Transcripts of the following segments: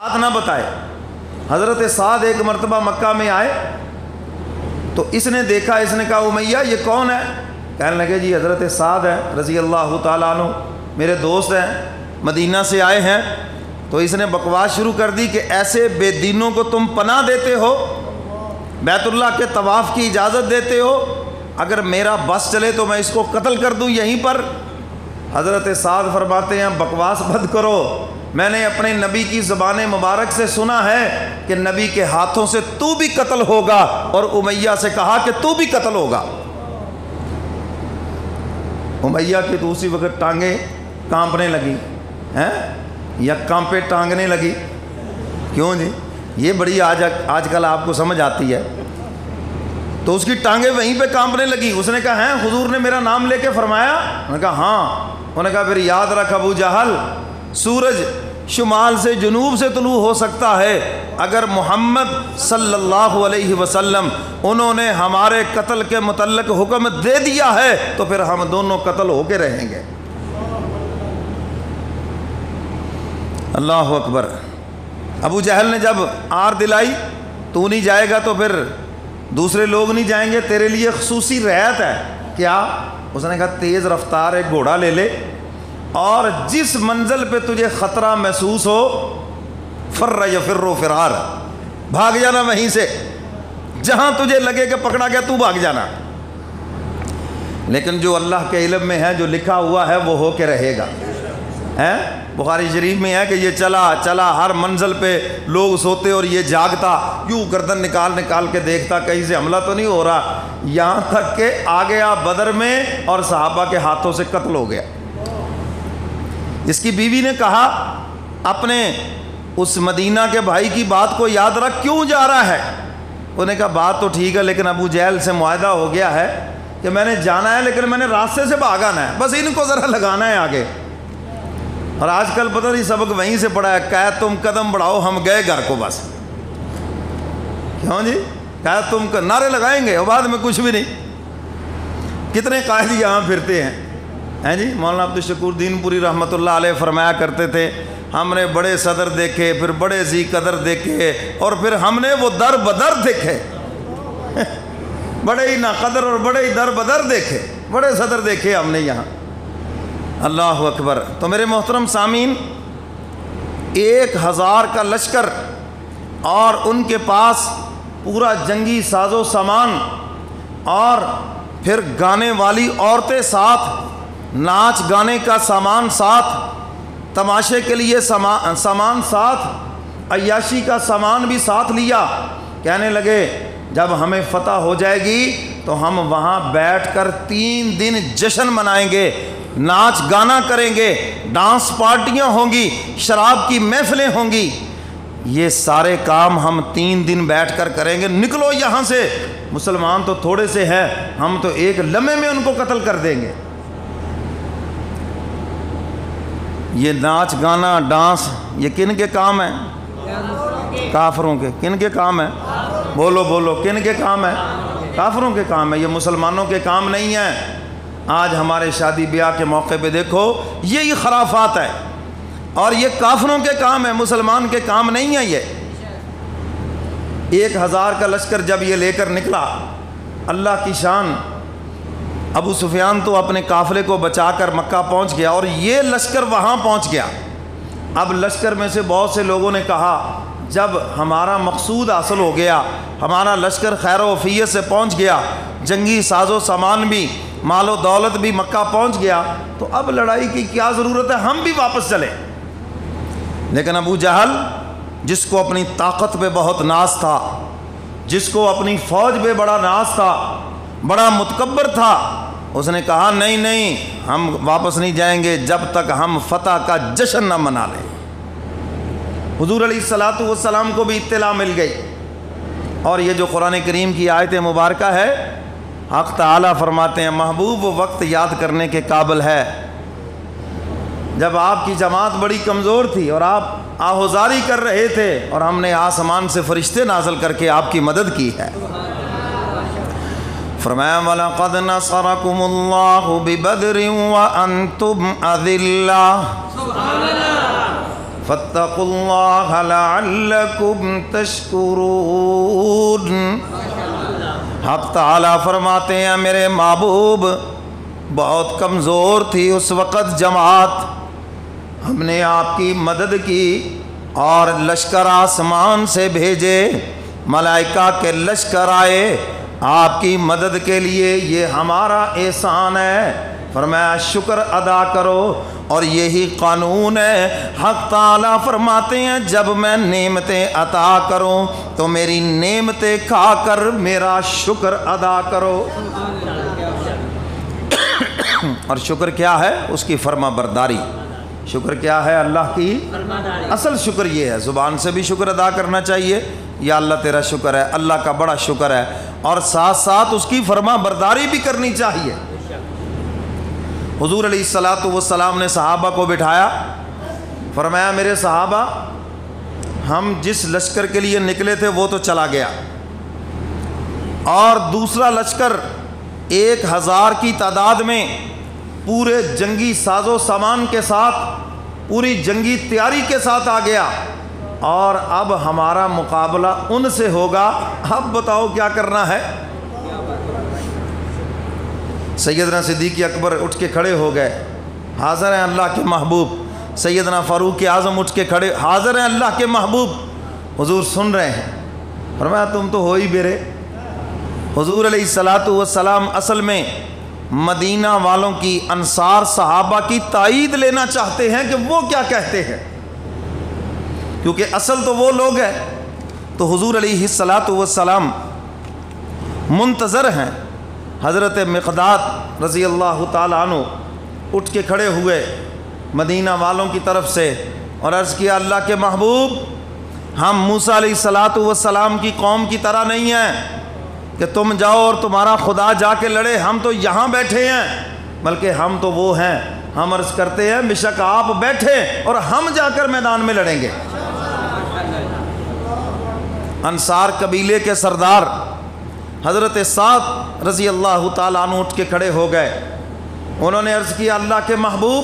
بات نہ بتائے۔ حضرت سعد ایک مرتبہ مکہ میں آئے تو اس نے دیکھا، اس نے کہا امیہ یہ کون ہے؟ کہنے لگے جی حضرت سعد ہے رضی اللہ تعالیٰ عنہ، میرے دوست ہیں، مدینہ سے آئے ہیں۔ تو اس نے بکواس شروع کر دی کہ ایسے بے دینوں کو تم پناہ دیتے ہو، بیت اللہ کے طواف کی اجازت دیتے ہو، اگر میرا بس چلے تو میں اس کو قتل کر دوں یہیں پر۔ حضرت سعد فرماتے ہیں بکواس بند کرو، میں نے اپنے نبی کی زبان مبارک سے سنا ہے کہ نبی کے ہاتھوں سے تو بھی قتل ہوگا، اور امیہ سے کہا کہ تو بھی قتل ہوگا۔ امیہ کی تو اسی وقت ٹانگیں کانپنے لگی ہیں، یکاں پہ ٹانگنے لگی۔ کیوں جی؟ یہ بڑی آج کل آپ کو سمجھ آتی ہے۔ تو اس کی ٹانگیں وہیں پہ کانپنے لگی۔ اس نے کہا ہیں حضور نے میرا نام لے کے فرمایا؟ انہوں نے کہا ہاں۔ انہوں نے کہا پھر یاد رکھ ابو جہل، سورج شمال سے جنوب سے طلوع ہو سکتا ہے، اگر محمد صلی اللہ علیہ وسلم انہوں نے ہمارے قتل کے متعلق حکم دے دیا ہے تو پھر ہم دونوں قتل ہو کے رہیں گے۔ اللہ اکبر۔ ابو جہل نے جب آر دلائی تو نہیں جائے گا تو پھر دوسرے لوگ نہیں جائیں گے، تیرے لیے خصوصی رعایت ہے۔ کیا؟ اس نے کہا تیز رفتار ایک گھوڑا لے لے اور جس منزل پہ تجھے خطرہ محسوس ہو، فر یفر فرار، بھاگ جانا وہیں سے، جہاں تجھے لگے کہ پکڑا گیا تو بھاگ جانا۔ لیکن جو اللہ کے علم میں ہے، جو لکھا ہوا ہے وہ ہو کے رہے گا۔ بخاری شریف میں ہے کہ یہ چلا چلا، ہر منزل پہ لوگ سوتے اور یہ جاگتا، یوں گردن نکال نکال کے دیکھتا کہیں سے حملہ تو نہیں ہو رہا، یہاں تک کہ آ گیا بدر میں اور صحابہ کے ہاتھوں سے قتل ہو گیا۔ اس کی بیوی نے کہا اپنے اس مدینہ کے بھائی کی بات کو یاد رکھ، کیوں جا رہا ہے؟ انہوں نے کہا بات تو ٹھیک ہے لیکن ابو جہل سے معاہدہ ہو گیا ہے کہ میں نے جانا ہے لیکن میں نے راستے سے بھاگانا ہے، بس ان کو ذرا لگانا ہے آگے۔ اور آج کل پتہ نہیں سبق وہیں سے پڑا ہے، کہ تم قدم بڑھاؤ ہم گئے گھر کو بس۔ کیوں جی؟ کہ تم نعرے لگائیں گے اور بعد میں کچھ بھی نہیں۔ کتنے قائد یہاں پھرتے ہیں جی۔ مولانا عبدالشکور دین پوری رحمۃ اللہ علیہ فرمایا کرتے تھے ہم نے بڑے صدر دیکھے، پھر بڑے ذی قدر دیکھے، اور پھر ہم نے وہ در بدر دیکھے۔ بڑے ہی نا قدر اور بڑے ہی در بدر دیکھے، بڑے صدر دیکھے ہم نے یہاں۔ اللہ اکبر۔ تو میرے محترم سامعین، 1000 کا لشکر اور ان کے پاس پورا جنگی ساز و سامان، اور پھر گانے والی عورتیں ساتھ، ناچ گانے کا سامان ساتھ، تماشے کے لیے سامان ساتھ، عیاشی کا سامان بھی ساتھ لیا۔ کہنے لگے جب ہمیں فتح ہو جائے گی تو ہم وہاں بیٹھ کر 3 دن جشن منائیں گے، ناچ گانا کریں گے، ڈانس پارٹیاں ہوں گی، شراب کی محفلیں ہوں گی، یہ سارے کام ہم 3 دن بیٹھ کر کریں گے، نکلو یہاں سے۔ مسلمان تو تھوڑے سے ہیں، ہم تو ایک لمحے میں ان کو قتل کر دیں گے۔ یہ ناچ گانا ڈانس یہ کن کے کام ہیں؟ کافروں کے۔ کن کے کام ہیں؟ بولو بولو، کن کے کام ہیں؟ کافروں کے کام ہے، یہ مسلمانوں کے کام نہیں ہیں۔ آج ہمارے شادی بیاہ کے موقع پہ دیکھو یہی خرافات ہے، اور یہ کافروں کے کام ہے، مسلمان کے کام نہیں ہے۔ یہ 1000 کا لشکر جب یہ لے کر نکلا، اللہ کی شان، ابو سفیان تو اپنے قافلے کو بچا کر مکہ پہنچ گیا اور یہ لشکر وہاں پہنچ گیا۔ اب لشکر میں سے بہت سے لوگوں نے کہا جب ہمارا مقصود حاصل ہو گیا، ہمارا لشکر خیر و عافیت سے پہنچ گیا، جنگی ساز و سامان بھی، مال و دولت بھی مکہ پہنچ گیا، تو اب لڑائی کی کیا ضرورت ہے، ہم بھی واپس چلیں۔ لیکن ابو جہل جس کو اپنی طاقت پہ بہت ناز تھا، جس کو اپنی فوج پہ بڑا ناز تھا، بڑا متکبر تھا، اس نے کہا نہیں نہیں ہم واپس نہیں جائیں گے جب تک ہم فتح کا جشن نہ منا لیں۔ حضور علیہ الصلوۃ والسلام کو بھی اطلاع مل گئی، اور یہ جو قرآن کریم کی آیت مبارکہ ہے، حق تعالیٰ فرماتے ہیں محبوب وہ وقت یاد کرنے کے قابل ہے جب آپ کی جماعت بڑی کمزور تھی اور آپ آہوزاری کر رہے تھے، اور ہم نے آسمان سے فرشتے نازل کر کے آپ کی مدد کی ہے۔ فرمایا وَلَقَدْ نَصَرَكُمُ اللَّهُ بِبَدْرٍ وَأَنْتُمْ أَذِلَّةٌ فاتقوا اللہ لعلکم تشکرون۔ حق تعالیٰ فرماتے ہیں میرے محبوب بہت کمزور تھی اس وقت جماعت، ہم نے آپ کی مدد کی اور لشکر آسمان سے بھیجے، ملائکہ کے لشکر آئے آپ کی مدد کے لیے، یہ ہمارا احسان ہے۔ فرمایا شکر ادا کرو، اور یہی قانون ہے۔ حق تعالیٰ فرماتے ہیں جب میں نعمتیں عطا کروں تو میری نعمتیں کھا کر میرا شکر ادا کرو۔ اور شکر کیا ہے؟ اس کی فرما برداری۔ شکر کیا ہے؟ اللہ کی اصل شکر یہ ہے، زبان سے بھی شکر ادا کرنا چاہیے، یا اللہ تیرا شکر ہے، اللہ کا بڑا شکر ہے، اور ساتھ ساتھ اس کی فرما برداری بھی کرنی چاہیے۔ حضور علیہ السلام نے صحابہ کو بٹھایا، فرمایا میرے صحابہ ہم جس لشکر کے لیے نکلے تھے وہ تو چلا گیا، اور دوسرا لشکر 1000 کی تعداد میں پورے جنگی ساز و سامان کے ساتھ، پوری جنگی تیاری کے ساتھ آ گیا، اور اب ہمارا مقابلہ ان سے ہوگا، اب بتاؤ کیا کرنا ہے؟ سیدنا صدیق اکبر اٹھ کے کھڑے ہو گئے، حاضر ہیں اللہ کے محبوب۔ سیدنا فاروق اعظم اٹھ کے کھڑے، حاضر ہیں اللہ کے محبوب۔ حضور سن رہے ہیں، فرمایا تم تو ہو ہی بیرے۔ حضور علیہ السلام اصل میں مدینہ والوں کی، انصار صحابہ کی تائید لینا چاہتے ہیں کہ وہ کیا کہتے ہیں، کیونکہ اصل تو وہ لوگ ہیں۔ تو حضور علیہ السلام منتظر ہیں۔ حضرت مقداد رضی اللہ تعالیٰ عنہ اٹھ کے کھڑے ہوئے مدینہ والوں کی طرف سے اور عرض کیا اللہ کے محبوب، ہم موسیٰ علیہ السلام کی قوم کی طرح نہیں ہیں کہ تم جاؤ اور تمہارا خدا جا کے لڑے، ہم تو یہاں بیٹھے ہیں، بلکہ ہم تو وہ ہیں، ہم عرض کرتے ہیں بے شک آپ بیٹھے اور ہم جا کر میدان میں لڑیں گے۔ انصار قبیلے کے سردار حضرت سعد رضی اللہ تعالیٰ عنہ اٹھ کے کھڑے ہو گئے، انہوں نے عرض کیا اللہ کے محبوب،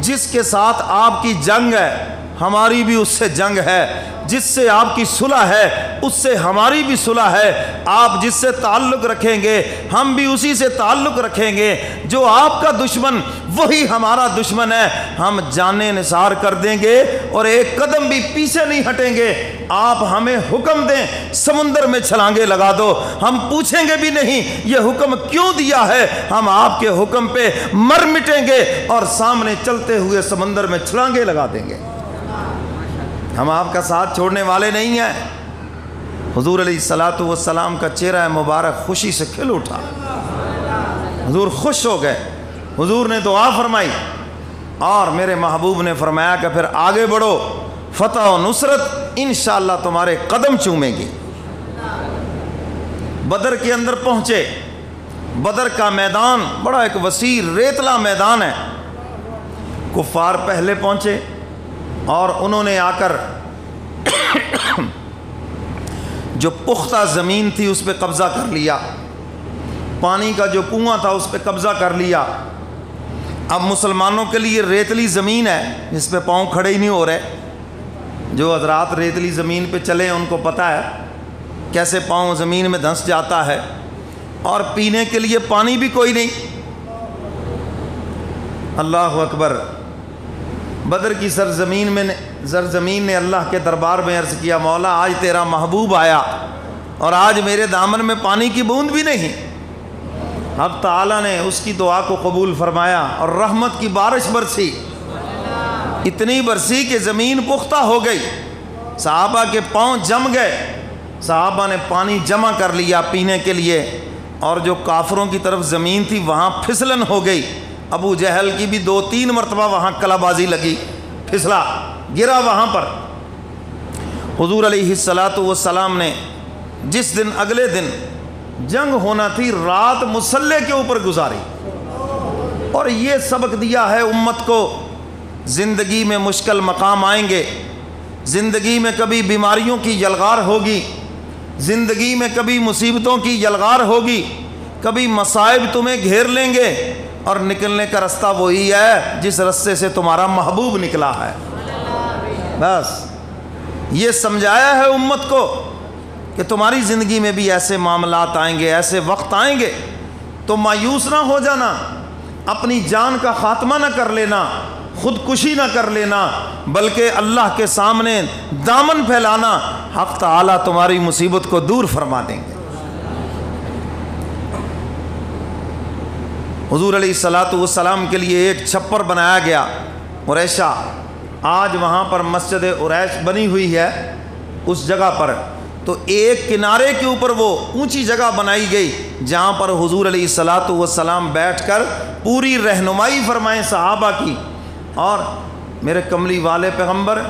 جس کے ساتھ آپ کی جنگ ہے ہماری بھی اس سے جنگ ہے، جس سے آپ کی صلح ہے اس سے ہماری بھی صلح ہے، آپ جس سے تعلق رکھیں گے ہم بھی اسی سے تعلق رکھیں گے، جو آپ کا دشمن وہی ہمارا دشمن ہے، ہم جانیں نثار کر دیں گے اور ایک قدم بھی پیچھے نہیں ہٹیں گے، آپ ہمیں حکم دیں سمندر میں چھلانگے لگا دو، ہم پوچھیں گے بھی نہیں یہ حکم کیوں دیا ہے، ہم آپ کے حکم پہ مر مٹیں گے اور سامنے چلتے ہوئے سمندر میں چھلانگے لگا دیں گے، ہم آپ کا ساتھ چھوڑنے والے نہیں ہیں۔ حضور علیہ السلام کا چہرہ مبارک خوشی سے کھل اٹھا، حضور خوش ہو گئے، حضور نے دعا فرمائی اور میرے محبوب نے فرمایا کہ پھر آگے بڑھو، فتح و نصرت انشاءاللہ تمہارے قدم چومیں گی۔ بدر کے اندر پہنچے، بدر کا میدان بڑا ایک وسیع ریتلا میدان ہے، کفار پہلے پہنچے اور انہوں نے آ کر جو پختہ زمین تھی اس پہ قبضہ کر لیا، پانی کا جو کنواں تھا اس پہ قبضہ کر لیا۔ اب مسلمانوں کے لیے ریتلی زمین ہے جس پہ پاؤں کھڑے ہی نہیں ہو رہے، جو حضرات ریتلی زمین پہ چلے ان کو پتہ ہے کیسے پاؤں زمین میں دھنس جاتا ہے، اور پینے کے لیے پانی بھی کوئی نہیں۔ اللہ اکبر۔ بدر کی زرزمین نے اللہ کے دربار میں عرض کیا مولا آج تیرا محبوب آیا اور آج میرے دامن میں پانی کی بوند بھی نہیں۔ اب تعالیٰ نے اس کی دعا کو قبول فرمایا اور رحمت کی بارش برسی، اتنی برسی کہ زمین پختہ ہو گئی، صحابہ کے پاؤں جم گئے، صحابہ نے پانی جمع کر لیا پینے کے لیے، اور جو کافروں کی طرف زمین تھی وہاں پھسلن ہو گئی، ابو جہل کی بھی 2-3 مرتبہ وہاں کلا بازی لگی، پھسلا گرا وہاں پر۔ حضور علیہ السلام نے جس دن اگلے دن جنگ ہونا تھی رات مسلح کے اوپر گزاری، اور یہ سبق دیا ہے امت کو، زندگی میں مشکل مقام آئیں گے، زندگی میں کبھی بیماریوں کی یلغار ہوگی، زندگی میں کبھی مصیبتوں کی یلغار ہوگی، کبھی مصائب تمہیں گھیر لیں گے، اور نکلنے کا رستہ وہی ہے جس رستے سے تمہارا محبوب نکلا ہے۔ بس یہ سمجھایا ہے امت کو کہ تمہاری زندگی میں بھی ایسے معاملات آئیں گے، ایسے وقت آئیں گے، تو مایوس نہ ہو جانا، اپنی جان کا خاتمہ نہ کر لینا، خودکشی نہ کر لینا، بلکہ اللہ کے سامنے دامن پھیلانا، حق تعالیٰ تمہاری مصیبت کو دور فرما دیں گے۔ حضور علیہ الصلاۃ والسلام کے لیے ایک چھپر بنایا گیا عریشہ، آج وہاں پر مسجد عریش بنی ہوئی ہے اس جگہ پر، تو ایک کنارے کے اوپر وہ اونچی جگہ بنائی گئی جہاں پر حضور علیہ الصلاۃ والسلام بیٹھ کر پوری رہنمائی فرمائیں صحابہ کی۔ اور میرے کملی والے پیغمبر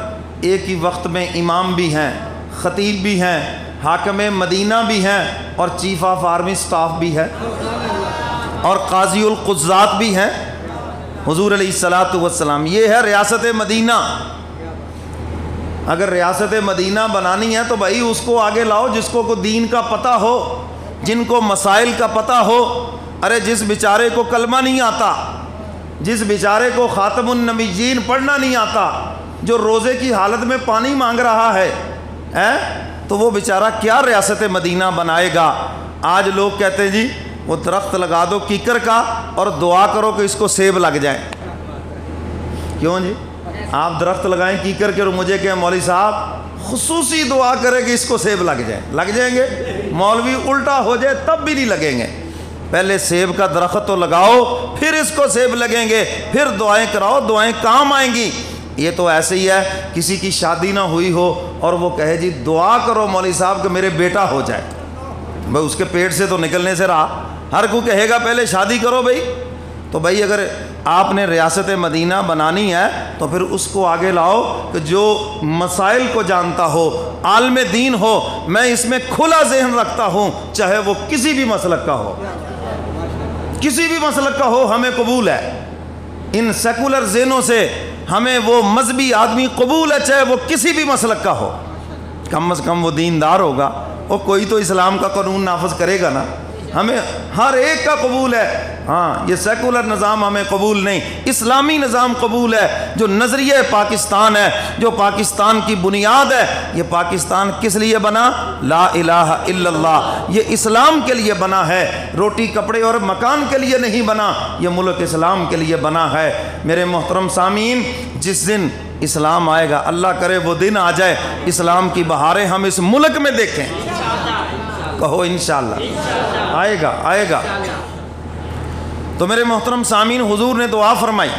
ایک ہی وقت میں امام بھی ہیں، خطیب بھی ہیں، حاکم مدینہ بھی ہیں، اور چیف آف آرمی سٹاف بھی ہے، اور قاضی القضات بھی ہیں حضور علیہ الصلاۃ والسلام۔ یہ ہے ریاست مدینہ۔ اگر ریاست مدینہ بنانی ہے تو بھائی اس کو آگے لاؤ جس کو دین کا پتہ ہو، جن کو مسائل کا پتہ ہو۔ ارے جس بیچارے کو کلمہ نہیں آتا، جس بیچارے کو خاتم النبیین پڑھنا نہیں آتا، جو روزے کی حالت میں پانی مانگ رہا ہے تو وہ بیچارہ کیا ریاست مدینہ بنائے گا؟ آج لوگ کہتے ہیں جی وہ درخت لگا دو کیکر کا اور دعا کرو کہ اس کو سیب لگ جائے۔ کیوں جی؟ آپ درخت لگائیں کیکر کے اور مجھے کہ مولوی صاحب خصوصی دعا کرے کہ اس کو سیب لگ جائے، لگ جائیں گے؟ مولوی الٹا ہو جائے تب بھی نہیں لگیں گے۔ پہلے سیب کا درخت تو لگاؤ، پھر اس کو سیب لگیں گے، پھر دعائیں کراؤ، دعائیں کام آئیں گی۔ یہ تو ایسے ہی ہے، کسی کی شادی نہ ہوئی ہو اور وہ کہے جی دعا کرو مولوی صاحب کہ میرے بیٹا ہو جائے، بھائی اس کے پیٹ سے تو نکلنے سے رہا، ہر کوئی کہے گا پہلے شادی کرو بھائی۔ تو بھائی اگر آپ نے ریاست مدینہ بنانی ہے تو پھر اس کو آگے لاؤ کہ جو مسائل کو جانتا ہو، عالم دین ہو۔ میں اس میں کھلا ذہن رکھتا ہوں، چاہے وہ کسی بھی مسلک کا ہو، کسی بھی مسلک کا ہو، ہمیں قبول ہے۔ ان سیکولر ذہنوں سے ہمیں وہ مذہبی آدمی قبول ہے، چاہے وہ کسی بھی مسلک کا ہو، کم از کم وہ دیندار ہوگا، وہ کوئی تو اسلام کا قانون نافذ کرے گا نا۔ ہمیں ہر ایک کا قبول ہے، ہاں یہ سیکولر نظام ہمیں قبول نہیں، اسلامی نظام قبول ہے، جو نظریہ پاکستان ہے، جو پاکستان کی بنیاد ہے۔ یہ پاکستان کس لیے بنا؟ لا الہ الا اللہ، یہ اسلام کے لیے بنا ہے، روٹی کپڑے اور مکان کے لیے نہیں بنا، یہ ملک اسلام کے لیے بنا ہے۔ میرے محترم سامعین، جس دن اسلام آئے گا، اللہ کرے وہ دن آ جائے، اسلام کی بہاریں ہم اس ملک میں دیکھیں، کہو انشاءاللہ آئے گا، آئے گا۔ تو میرے محترم سامعین، حضور نے دعا فرمائی